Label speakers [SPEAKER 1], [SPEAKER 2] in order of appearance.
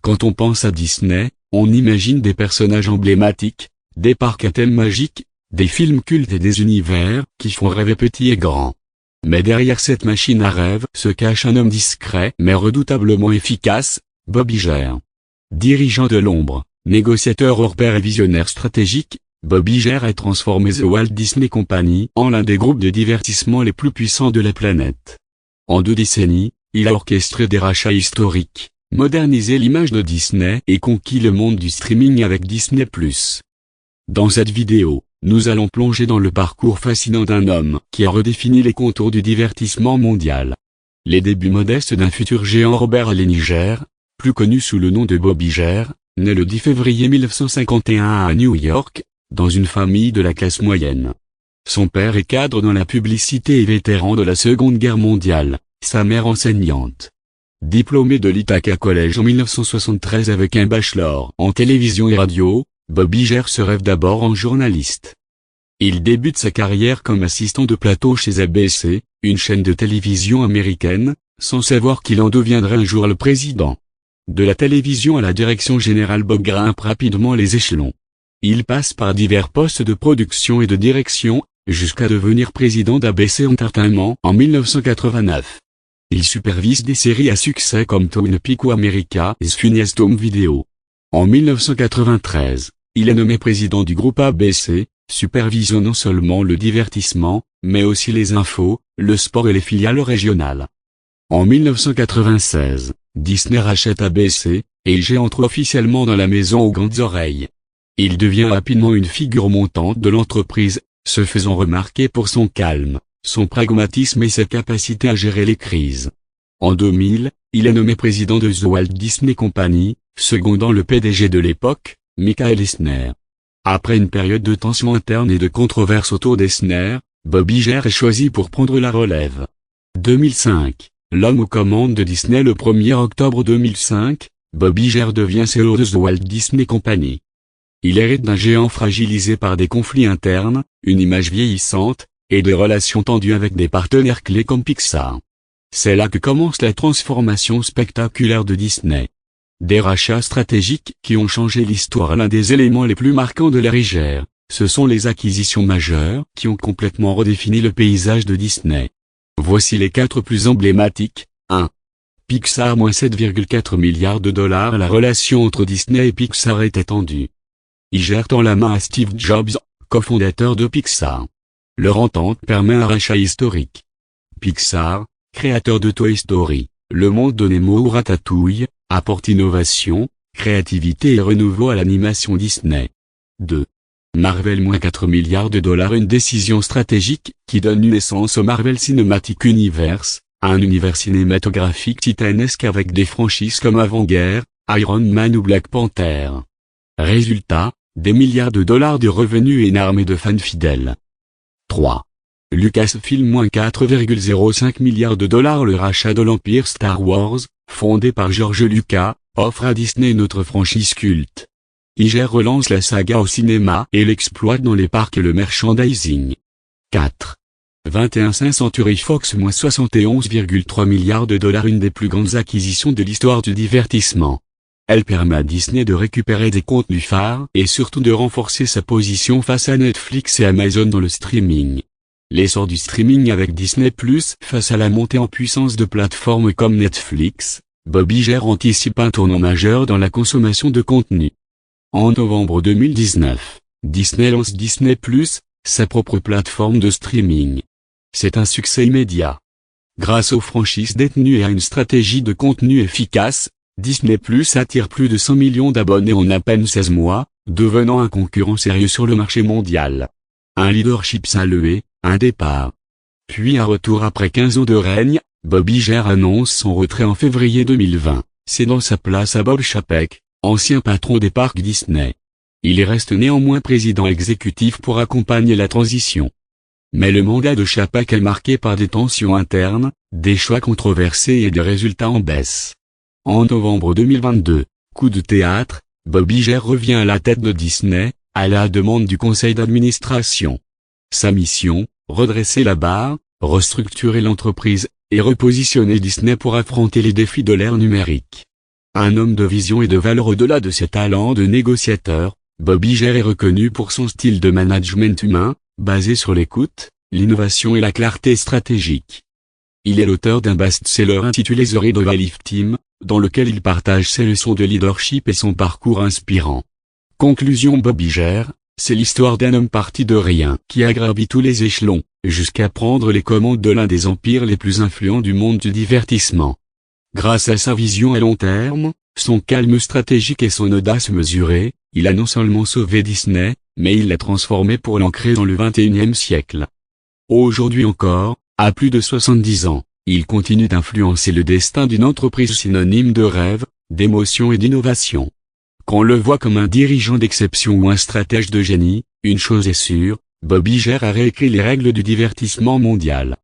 [SPEAKER 1] Quand on pense à Disney, on imagine des personnages emblématiques, des parcs à thème magique, des films cultes et des univers qui font rêver petits et grands. Mais derrière cette machine à rêve se cache un homme discret mais redoutablement efficace, Bob Iger. Dirigeant de l'ombre, négociateur hors pair et visionnaire stratégique, Bob Iger a transformé The Walt Disney Company en l'un des groupes de divertissement les plus puissants de la planète. En 2 décennies, il a orchestré des rachats historiques, modernisé l'image de Disney et conquis le monde du streaming avec Disney+. Dans cette vidéo, nous allons plonger dans le parcours fascinant d'un homme qui a redéfini les contours du divertissement mondial. Les débuts modestes d'un futur géant. Robert Allen Iger, plus connu sous le nom de Bob Iger, né le 10 février 1951 à New York, dans une famille de la classe moyenne. Son père est cadre dans la publicité et vétéran de la Seconde Guerre mondiale, sa mère enseignante. Diplômé de l'Ithaca College en 1973 avec un bachelor en télévision et radio, Bob Iger se rêve d'abord en journaliste. Il débute sa carrière comme assistant de plateau chez ABC, une chaîne de télévision américaine, sans savoir qu'il en deviendrait un jour le président. De la télévision à la direction générale, Bob grimpe rapidement les échelons. Il passe par divers postes de production et de direction, jusqu'à devenir président d'ABC Entertainment en 1989. Il supervise des séries à succès comme Twin Peaks ou America's Funniest Home Video. En 1993, il est nommé président du groupe ABC, supervisant non seulement le divertissement, mais aussi les infos, le sport et les filiales régionales. En 1996, Disney rachète ABC, et Iger entre officiellement dans la maison aux grandes oreilles. Il devient rapidement une figure montante de l'entreprise, se faisant remarquer pour son calme, son pragmatisme et sa capacité à gérer les crises. En 2000, il est nommé président de The Walt Disney Company, secondant le PDG de l'époque, Michael Eisner. Après une période de tension interne et de controverses autour d'Eisner, Bob Iger est choisi pour prendre la relève. 2005, l'homme aux commandes de Disney. Le 1er octobre 2005, Bob Iger devient CEO de The Walt Disney Company. Il hérite d'un géant fragilisé par des conflits internes, une image vieillissante, et des relations tendues avec des partenaires clés comme Pixar. C'est là que commence la transformation spectaculaire de Disney. Des rachats stratégiques qui ont changé l'histoire. L'un des éléments les plus marquants de l'ère Iger, ce sont les acquisitions majeures qui ont complètement redéfini le paysage de Disney. Voici les 4 plus emblématiques. 1. Pixar – 7,4 milliards de dollars. La relation entre Disney et Pixar est étendue. Iger tend la main à Steve Jobs, cofondateur de Pixar. Leur entente permet un rachat historique. Pixar, créateur de Toy Story, Le Monde de Nemo ou Ratatouille, apporte innovation, créativité et renouveau à l'animation Disney. 2. Marvel – 4 milliards de dollars. Une décision stratégique qui donne naissance au Marvel Cinematic Universe, un univers cinématographique titanesque avec des franchises comme Avant-Guerre, Iron Man ou Black Panther. Résultat, des milliards de dollars de revenus et une armée de fans fidèles. 3. Lucasfilm – 4,05 milliards de dollars. Le rachat de l'empire Star Wars, fondé par George Lucas, offre à Disney une autre franchise culte. Iger relance la saga au cinéma et l'exploite dans les parcs et le merchandising. 4. 21st Century Fox – 71,3 milliards de dollars. Une des plus grandes acquisitions de l'histoire du divertissement. Elle permet à Disney de récupérer des contenus phares et surtout de renforcer sa position face à Netflix et Amazon dans le streaming. L'essor du streaming avec Disney+, face à la montée en puissance de plateformes comme Netflix, Bob Iger anticipe un tournant majeur dans la consommation de contenu. En novembre 2019, Disney lance Disney+, sa propre plateforme de streaming. C'est un succès immédiat. Grâce aux franchises détenues et à une stratégie de contenu efficace, Disney+ attire plus de 100 millions d'abonnés en à peine 16 mois, devenant un concurrent sérieux sur le marché mondial. Un leadership salué, un départ. Puis un retour après 15 ans de règne, Bob Iger annonce son retrait en février 2020, cédant sa place à Bob Chapek, ancien patron des parcs Disney. Il reste néanmoins président exécutif pour accompagner la transition. Mais le mandat de Chapek est marqué par des tensions internes, des choix controversés et des résultats en baisse. En novembre 2022, coup de théâtre, Bob Iger revient à la tête de Disney, à la demande du conseil d'administration. Sa mission, redresser la barre, restructurer l'entreprise, et repositionner Disney pour affronter les défis de l'ère numérique. Un homme de vision et de valeur au-delà de ses talents de négociateur, Bob Iger est reconnu pour son style de management humain, basé sur l'écoute, l'innovation et la clarté stratégique. Il est l'auteur d'un best-seller intitulé The Red Olive Team, dans lequel il partage ses leçons de leadership et son parcours inspirant. Conclusion: Bob Iger, c'est l'histoire d'un homme parti de rien qui a gravi tous les échelons, jusqu'à prendre les commandes de l'un des empires les plus influents du monde du divertissement. Grâce à sa vision à long terme, son calme stratégique et son audace mesurée, il a non seulement sauvé Disney, mais il l'a transformé pour l'ancrer dans le XXIe siècle. Aujourd'hui encore, à plus de 70 ans, il continue d'influencer le destin d'une entreprise synonyme de rêve, d'émotion et d'innovation. Qu'on le voit comme un dirigeant d'exception ou un stratège de génie, une chose est sûre, Bob Iger a réécrit les règles du divertissement mondial.